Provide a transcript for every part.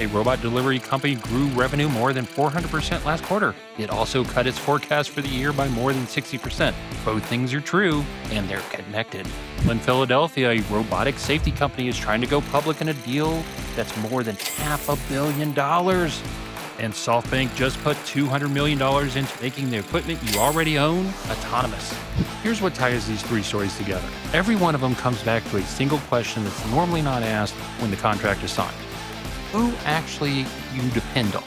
a robot delivery company grew revenue more than 400% last quarter. It also cut its forecast for the year by more than 60%. Both things are true, and they're connected. In Philadelphia, a robotic safety company is trying to go public in a deal that's more than $500 million. And SoftBank just put $200 million into making the equipment you already own autonomous. Here's what ties these three stories together. Every one of them comes back to a single question that's normally not asked when the contract is signed. Who actually you depend on?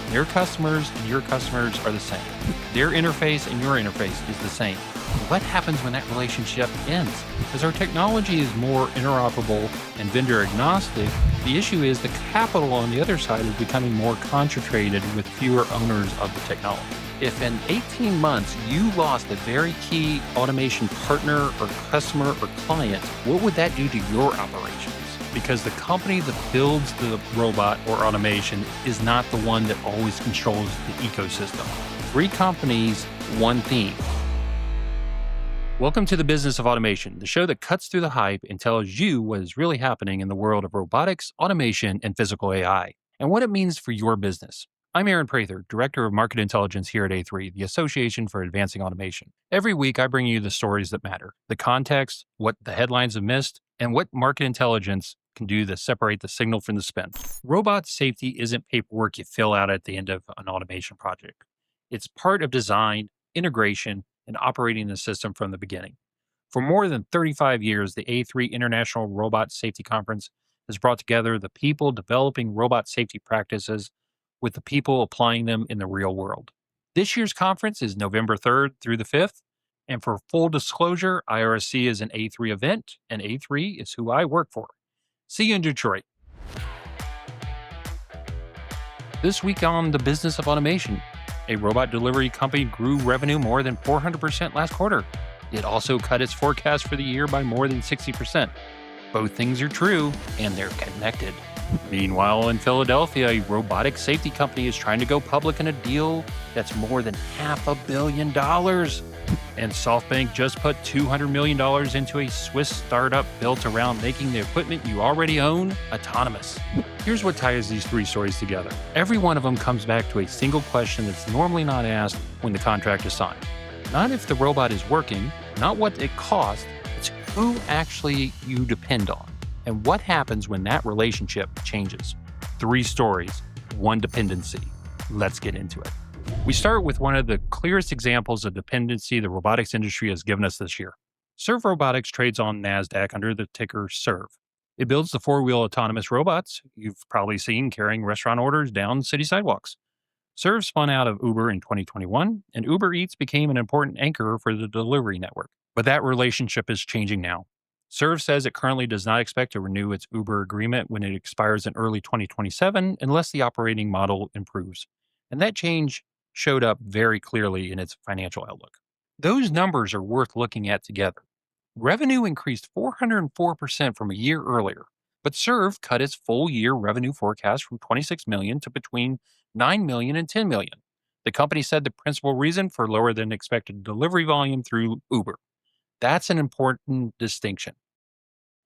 Their customers and your customers are the same. Their interface and your interface is the same. What happens when that relationship ends? As our technology is more interoperable and vendor-agnostic, the issue is the capital on the other side is becoming more concentrated with fewer owners of the technology. If in 18 months you lost a very key automation partner or customer or client, what would that do to your operations? Because the company that builds the robot or automation is not the one that always controls the ecosystem. Three companies, one theme. Welcome to the Business of Automation, the show that cuts through the hype and tells you what is really happening in the world of robotics, automation, and physical AI, and what it means for your business. I'm Prather, Director of Market Intelligence here at A3, the Association for Advancing Automation. Every week, I bring you the stories that matter, the context, what the headlines have missed, and what market intelligence can do to separate the signal from the spin. Robot safety isn't paperwork you fill out at the end of an automation project. It's part of design, integration, and operating the system from the beginning. For more than 35 years, the A3 International Robot Safety Conference has brought together the people developing robot safety practices with the people applying them in the real world. This year's conference is November 3rd through the 5th, and for full disclosure, IRSC is an A3 event, and A3 is who I work for. See you in Detroit. This week on the Business of Automation, a robot delivery company grew revenue more than 400% last quarter. It also cut its forecast for the year by more than 60%. Both things are true, and they're connected. Meanwhile, in Philadelphia, a robotic safety company is trying to go public in a deal that's more than $500 million. And SoftBank just put $200 million into a Swiss startup built around making the equipment you already own autonomous. Here's what ties these three stories together. Every one of them comes back to a single question that's normally not asked when the contract is signed. Not if the robot is working, not what it costs, it's who actually you depend on, and what happens when that relationship changes. Three stories, one dependency. Let's get into it. We start with one of the clearest examples of dependency the robotics industry has given us this year. Serve Robotics trades on NASDAQ under the ticker SERV. It builds the four-wheel autonomous robots you've probably seen carrying restaurant orders down city sidewalks. SERV spun out of Uber in 2021, and Uber Eats became an important anchor for the delivery network. But that relationship is changing now. SERV says it currently does not expect to renew its Uber agreement when it expires in early 2027 unless the operating model improves. And that change showed up very clearly in its financial outlook. Those numbers are worth looking at together. Revenue increased 404% from a year earlier, but SERV cut its full-year revenue forecast from $26 million to between $9 million and $10 million. The company said the principal reason for lower than expected delivery volume through Uber. That's an important distinction.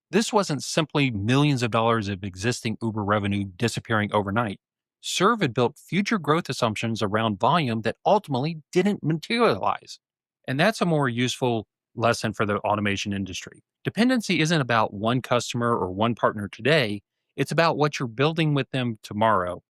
This wasn't simply millions of dollars of existing Uber revenue disappearing overnight. SERV had built future growth assumptions around volume that ultimately didn't materialize. And that's a more useful lesson for the automation industry. Dependency isn't about one customer or one partner today. It's about what you're building with them tomorrow.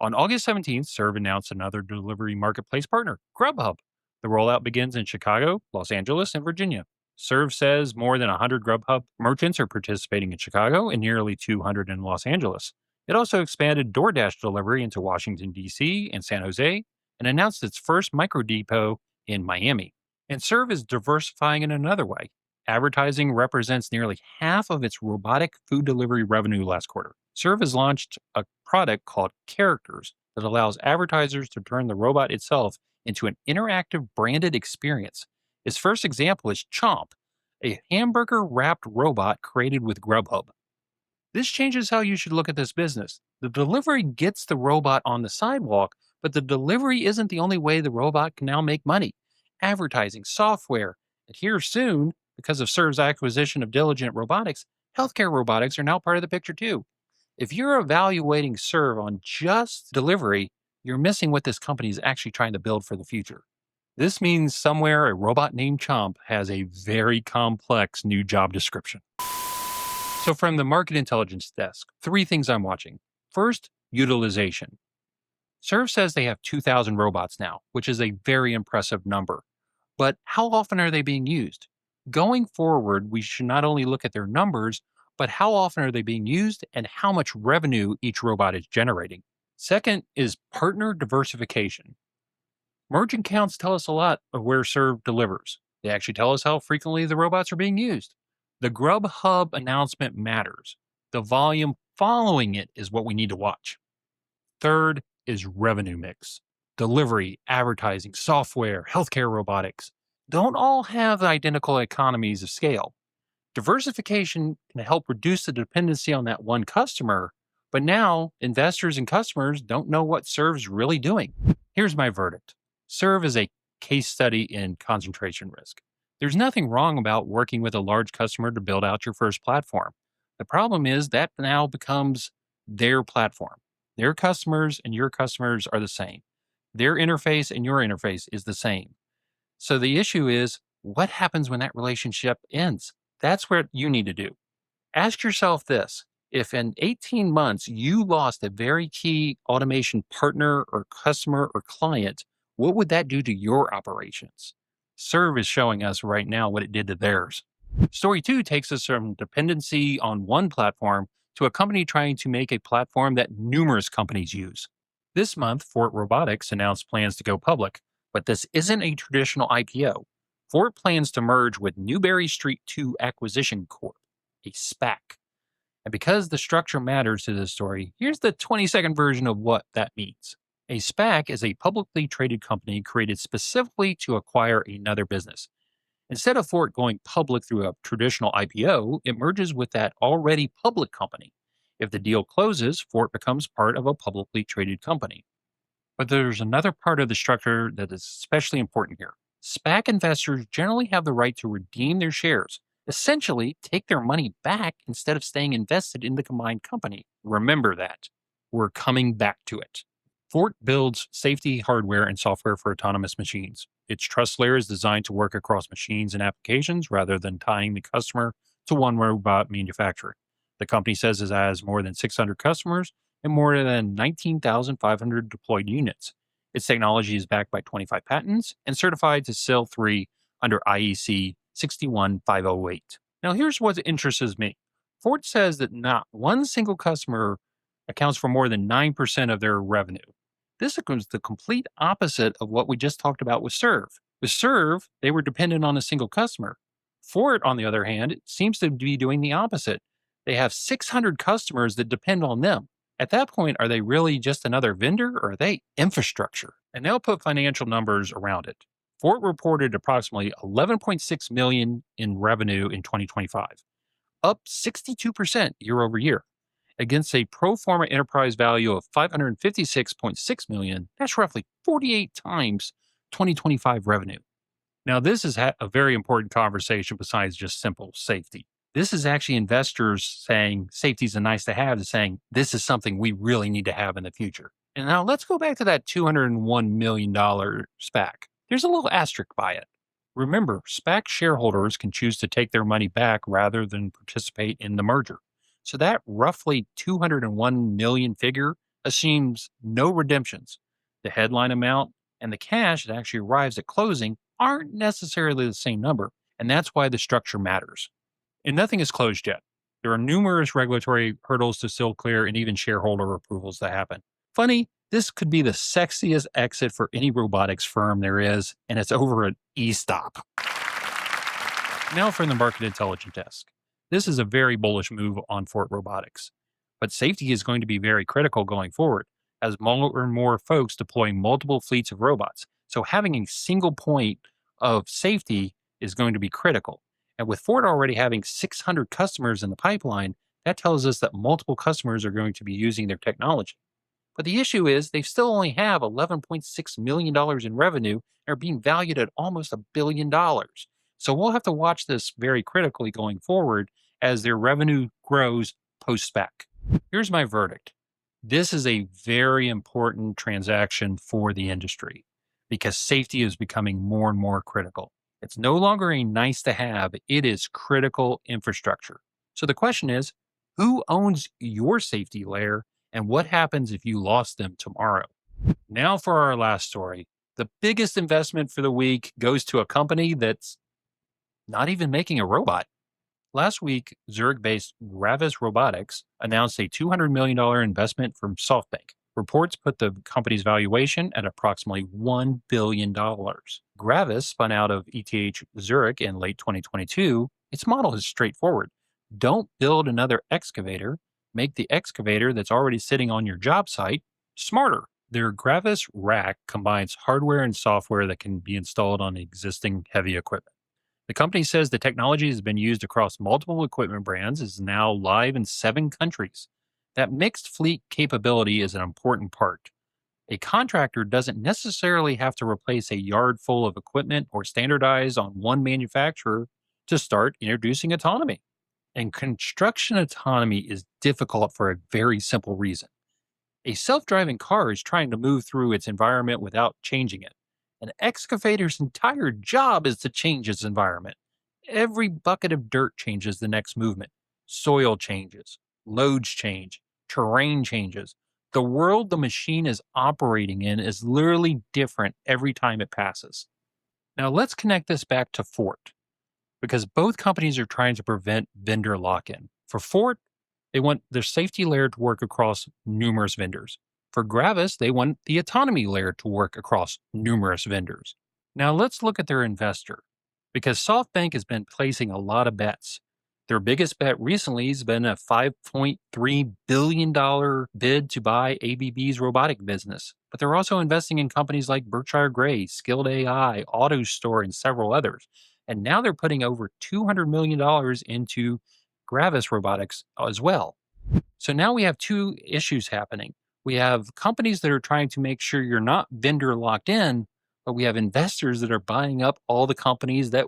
On August 17th, SERV announced another delivery marketplace partner, Grubhub. The rollout begins in Chicago, Los Angeles, and Virginia. SERV says more than 100 Grubhub merchants are participating in Chicago and nearly 200 in Los Angeles. It also expanded DoorDash delivery into Washington, D.C. and San Jose, and announced its first micro depot in Miami. And SERV is diversifying in another way. Advertising represents nearly half of its robotic food delivery revenue last quarter. SERV has launched a product called Characters that allows advertisers to turn the robot itself into an interactive branded experience. Its first example is Chomp, a hamburger-wrapped robot created with Grubhub. This changes how you should look at this business. The delivery gets the robot on the sidewalk, but the delivery isn't the only way the robot can now make money. Advertising, software, and here soon, because of SERV's acquisition of Diligent Robotics, healthcare robotics are now part of the picture too. If you're evaluating serve on just delivery, you're missing what this company is actually trying to build for the future. This means somewhere a robot named Chomp has a very complex new job description. So, from the market intelligence desk, three things I'm watching. First, utilization. Serve says they have 2,000 robots now, which is a very impressive number. But how often are they being used? Going forward, we should not only look at their numbers, but how often are they being used and how much revenue each robot is generating. Second is partner diversification. Merchant counts tell us a lot of where Serve delivers. They actually tell us how frequently the robots are being used. The Grubhub announcement matters. The volume following it is what we need to watch. Third is revenue mix. Delivery, advertising, software, healthcare robotics don't all have identical economies of scale. Diversification can help reduce the dependency on that one customer, but now investors and customers don't know what Serve's really doing. Here's my verdict. Serve is a case study in concentration risk. There's nothing wrong about working with a large customer to build out your first platform. The problem is that now becomes their platform. Their customers and your customers are the same. Their interface and your interface is the same. So the issue is what happens when that relationship ends? That's what you need to do. Ask yourself this. If in 18 months you lost a very key automation partner or customer or client, what would that do to your operations? Serve is showing us right now what it did to theirs. Story two takes us from dependency on one platform to a company trying to make a platform that numerous companies use. This month, Fort Robotics announced plans to go public, but this isn't a traditional IPO. Fort plans to merge with Newberry Street 2 Acquisition Corp, a SPAC. And because the structure matters to this story, here's the 20-second version of what that means. A SPAC is a publicly traded company created specifically to acquire another business. Instead of Fort going public through a traditional IPO, it merges with that already public company. If the deal closes, Fort becomes part of a publicly traded company. But there's another part of the structure that is especially important here. SPAC investors generally have the right to redeem their shares, essentially take their money back instead of staying invested in the combined company. Remember that. We're coming back to it. Fort builds safety hardware and software for autonomous machines. Its trust layer is designed to work across machines and applications rather than tying the customer to one robot manufacturer. The company says it has more than 600 customers and more than 19,500 deployed units. Its technology is backed by 25 patents and certified to SIL 3 under IEC 61508. Now, here's what interests me. Ford says that not one single customer accounts for more than 9% of their revenue. This is the complete opposite of what we just talked about with Serve. With Serve, they were dependent on a single customer. Ford, on the other hand, seems to be doing the opposite. They have 600 customers that depend on them. At that point, are they really just another vendor or are they infrastructure? And they'll put financial numbers around it. Ford reported approximately 11.6 million in revenue in 2025, up 62% year over year. Against a pro forma enterprise value of 556.6 million, that's roughly 48 times 2025 revenue. Now, this is a very important conversation besides just simple safety. This is actually investors saying safety is a nice to have, to saying this is something we really need to have in the future. And now let's go back to that $201 million SPAC. There's a little asterisk by it. Remember, SPAC shareholders can choose to take their money back rather than participate in the merger. So that roughly 201 million figure assumes no redemptions. The headline amount and the cash that actually arrives at closing aren't necessarily the same number, and that's why the structure matters. And nothing is closed yet. There are numerous regulatory hurdles to still clear and even shareholder approvals to happen. Funny, this could be the sexiest exit for any robotics firm there is, and it's over at e-stop. Now from the market intelligence desk. This is a very bullish move on Fort Robotics. But safety is going to be very critical going forward as more and more folks deploy multiple fleets of robots. So having a single point of safety is going to be critical. And with Ford already having 600 customers in the pipeline, that tells us that multiple customers are going to be using their technology. But the issue is they still only have $11.6 million in revenue and are being valued at almost $1 billion. So we'll have to watch this very critically going forward as their revenue grows post-SPAC. Here's my verdict. This is a very important transaction for the industry because safety is becoming more and more critical. It's no longer a nice to have, it is critical infrastructure. So the question is, who owns your safety layer and what happens if you lost them tomorrow? Now for our last story. The biggest investment for the week goes to a company that's not even making a robot. Last week, Zurich based Gravis Robotics announced a $200 million investment from SoftBank. Reports put the company's valuation at approximately $1 billion. Gravis spun out of ETH Zurich in late 2022. Its model is straightforward. Don't build another excavator, make the excavator that's already sitting on your job site smarter. Their Gravis rack combines hardware and software that can be installed on existing heavy equipment. The company says the technology has been used across multiple equipment brands, is now live in 7 countries. That mixed fleet capability is an important part. A contractor doesn't necessarily have to replace a yard full of equipment or standardize on one manufacturer to start introducing autonomy. And construction autonomy is difficult for a very simple reason. A self driving car is trying to move through its environment without changing it. An excavator's entire job is to change its environment. Every bucket of dirt changes the next movement. Soil changes, loads change, terrain changes. The world the machine is operating in is literally different every time it passes. Now let's connect this back to Fort, because both companies are trying to prevent vendor lock-in. For Fort, they want their safety layer to work across numerous vendors. For Gravis, they want the autonomy layer to work across numerous vendors. Now let's look at their investor, because SoftBank has been placing a lot of bets. Their biggest bet recently has been a $5.3 billion bid to buy ABB's robotic business. But they're also investing in companies like Berkshire Grey, Skilled AI, AutoStore, and several others. And now they're putting over $200 million into Gravis Robotics as well. So now we have 2 issues happening. We have companies that are trying to make sure you're not vendor locked in, but we have investors that are buying up all the companies that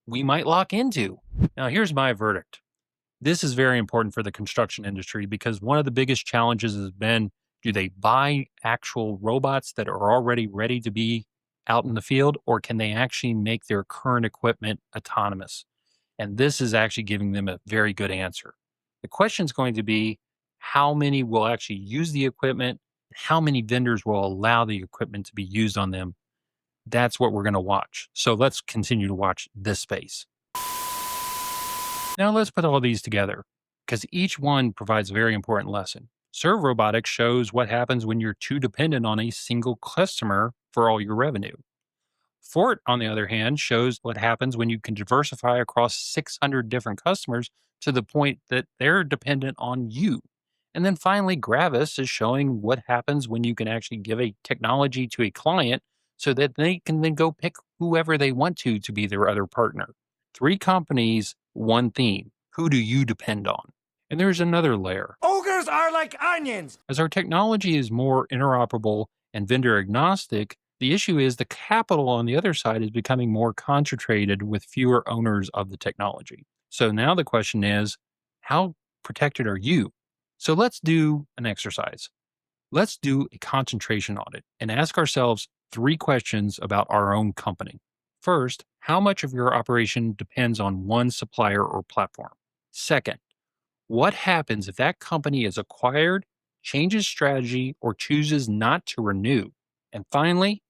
we might lock into. Now, here's my verdict. This is very important for the construction industry because one of the biggest challenges has been, do they buy actual robots that are already ready to be out in the field, or can they actually make their current equipment autonomous? And this is actually giving them a very good answer. The question is going to be, how many will actually use the equipment? How many vendors will allow the equipment to be used on them? That's what we're going to watch. So let's continue to watch this space. Now let's put all these together because each one provides a very important lesson. Serve Robotics shows what happens when you're too dependent on a single customer for all your revenue. Fort, on the other hand, shows what happens when you can diversify across 600 different customers to the point that they're dependent on you. And then finally, Gravis is showing what happens when you can actually give a technology to a client so that they can then go pick whoever they want to be their other partner. 3 companies, 1 theme. Who do you depend on? And there's another layer. Ogres are like onions. As our technology is more interoperable and vendor agnostic, the issue is the capital on the other side is becoming more concentrated with fewer owners of the technology. So now the question is, how protected are you? So let's do an exercise. Let's do a concentration audit and ask ourselves 3 questions about our own company. First, how much of your operation depends on one supplier or platform? Second, what happens if that company is acquired, changes strategy, or chooses not to renew? And finally,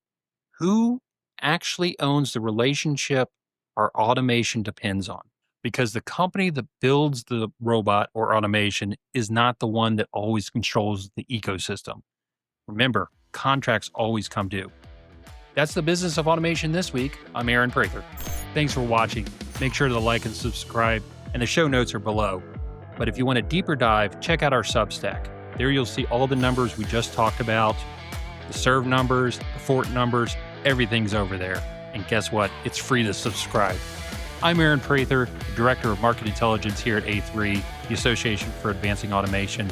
who actually owns the relationship our automation depends on? Because the company that builds the robot or automation is not the one that always controls the ecosystem. Remember, contracts always come due. That's the business of automation this week. I'm Aaron Prather. Thanks for watching. Make sure to like and subscribe, and the show notes are below. But if you want a deeper dive, check out our Substack. There you'll see all the numbers we just talked about, the serve numbers, the Fort numbers, everything's over there. And guess what? It's free to subscribe. I'm Aaron Prather, Director of Market Intelligence here at A3, the Association for Advancing Automation.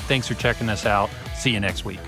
Thanks for checking us out. See you next week.